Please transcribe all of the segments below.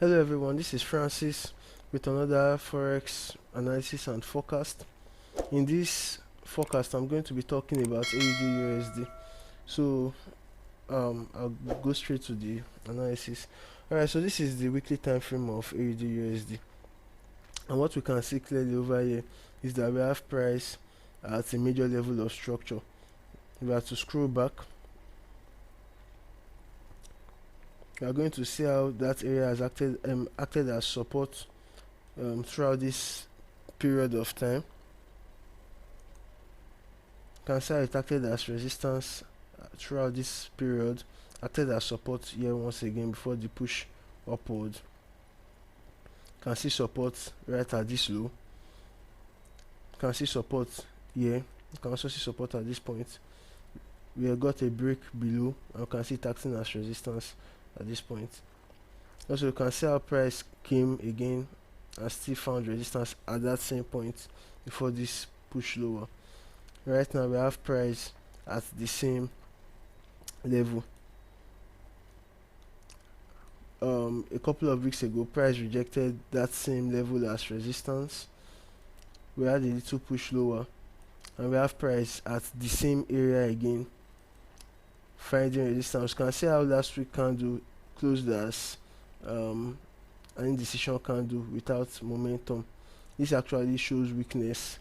Hello everyone, this is Francis with another Forex analysis and forecast. In this forecast, I'm going to be talking about AUDUSD. So I'll go straight to the analysis. Alright, so this is the weekly time frame of AUDUSD, and what we can see clearly over here is that we have price at a major level of structure. We have to scroll back. We are going to see how that area has acted as support throughout this period of time. You can see how it acted as resistance throughout this period, acted as support here once again before the push upward. You can see support right at this low. You can see support here. You can also see support at this point. We have got a break below, and you can see it acting as resistance at this point. Also, you can see how price came again and still found resistance at that same point before this push lower. Right now we have price at the same level. A couple of weeks ago, price rejected that same level as resistance. We had a little push lower, and we have price at the same area again, finding resistance. You can see how last week candle closed as an indecision candle without momentum. This actually shows weakness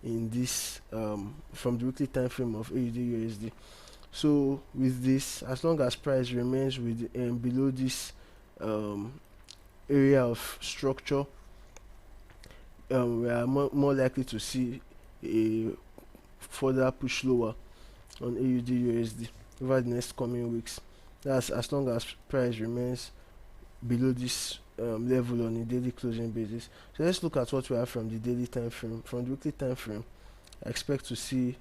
in this from the weekly time frame of AUDUSD. So with this, as long as price remains with below this area of structure, we are more likely to see a further push lower on AUDUSD over the next coming weeks. That's as long as price remains below this level on a daily closing basis. So let's look at what we have from the daily time frame. From the weekly time frame, I expect to see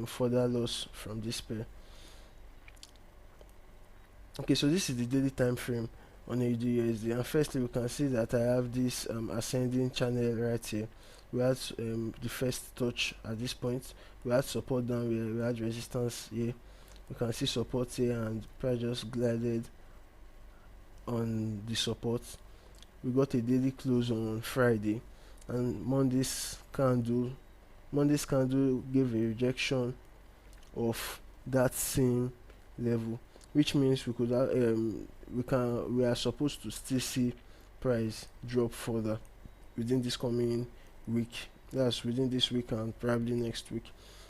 further loss from this pair. Okay, so this is the daily time frame on AUDUSD, and firstly we can see that I have this ascending channel right here. We had the first touch at this point. We had support down here, we had resistance here. You can see support here, and price just glided on the support. We got a daily close on Friday, and Monday's candle gave a rejection of that same level, which means we could we are supposed to still see price drop further within this coming week. That's within this week and probably next week.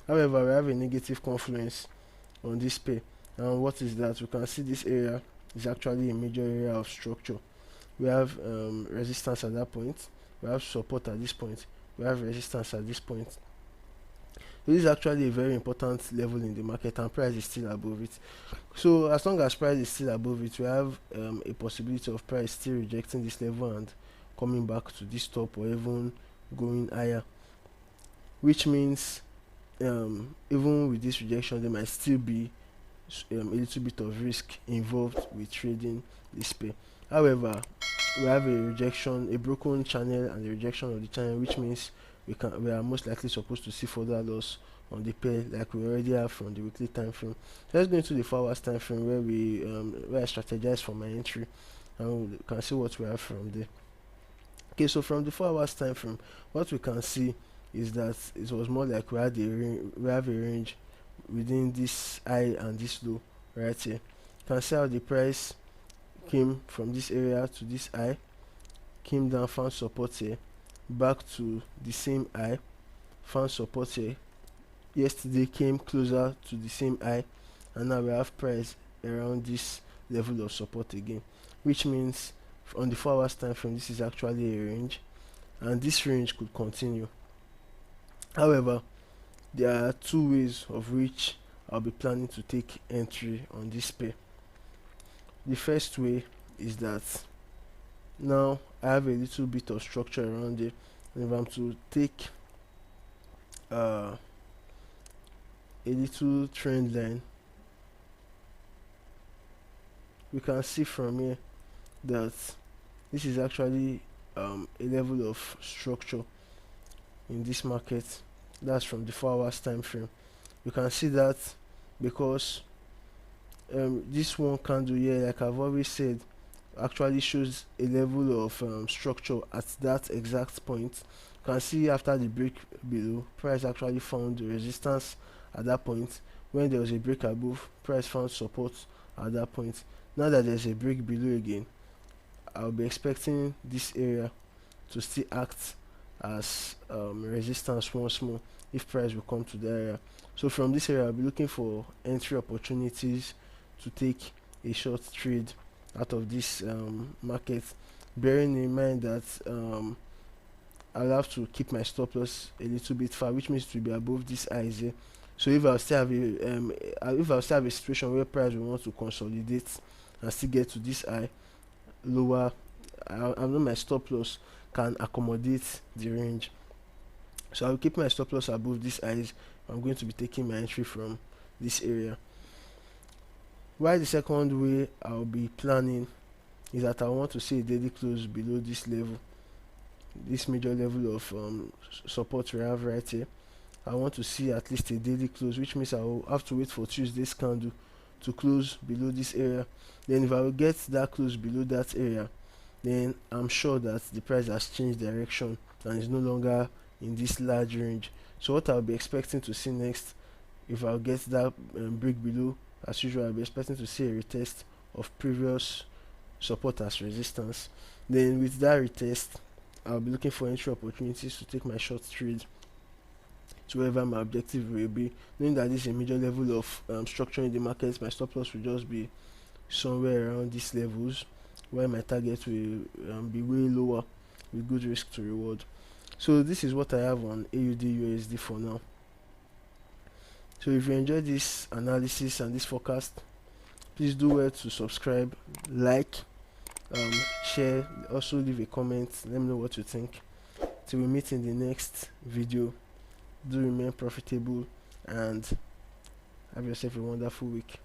However, we have a negative confluence on this pair, and what is that? We can see this area is actually a major area of structure. We have resistance at that point, we have support at this point, we have resistance at this point. So this is actually a very important level in the market, and price is still above it. So as long as price is still above it, we have a possibility of price still rejecting this level and coming back to this top, or even going higher, which means even with this rejection there might still be a little bit of risk involved with trading this pair. However, we have a rejection, a broken channel, and a rejection of the channel, which means we are most likely supposed to see further loss on the pair, like we already have from the weekly time frame. So let's go into the 4 hours time frame, where I strategize for my entry, and we can see what we have from there. Okay, so from the 4 hours time frame, what we can see is that it was more like we have a range within this high and this low right here. You can see how the price came from this area to this high, came down, found support here, back to the same high, found support here. Yesterday came closer to the same high, and now we have price around this level of support again, which means on the 4 hours time frame this is actually a range, and this range could continue. However, there are 2 ways of which I'll be planning to take entry on this pair. The first way is that now I have a little bit of structure around it, and if I'm to take a little trend line, we can see from here that this is actually a level of structure in this market. That's from the 4 hours time frame. You can see that because this one candle here, like I've always said, actually shows a level of structure at that exact point. You can see after the break below, price actually found resistance at that point. When there was a break above, price found support at that point. Now that there's a break below again, I'll be expecting this area to still act as resistance once more if price will come to the area. So from this area, I'll be looking for entry opportunities to take a short trade out of this market, bearing in mind that I'll have to keep my stop loss a little bit far, which means to be above this highs here. So if I'll still have a situation where price will want to consolidate and still get to this high lower, I know my stop loss can accommodate the range. So I'll keep my stop loss above this highs. I'm going to be taking my entry from this area. While the second way I'll be planning is that I want to see a daily close below this level, this major level of support we have right here. I want to see at least a daily close, which means I will have to wait for Tuesday's candle to close below this area. Then if I will get that close below that area, then I'm sure that the price has changed direction and is no longer in this large range. So what I'll be expecting to see next, if I'll get that break below, as usual, I'll be expecting to see a retest of previous support as resistance. Then with that retest, I'll be looking for entry opportunities to take my short trade to wherever my objective will be, knowing that this is a major level of structure in the market. My stop loss will just be somewhere around these levels, where my target will be way lower with good risk to reward. So this is what I have on AUDUSD for now. So if you enjoyed this analysis and this forecast, please do well to subscribe, like, share, also leave a comment, let me know what you think. Till we meet in the next video, do remain profitable and have yourself a wonderful week.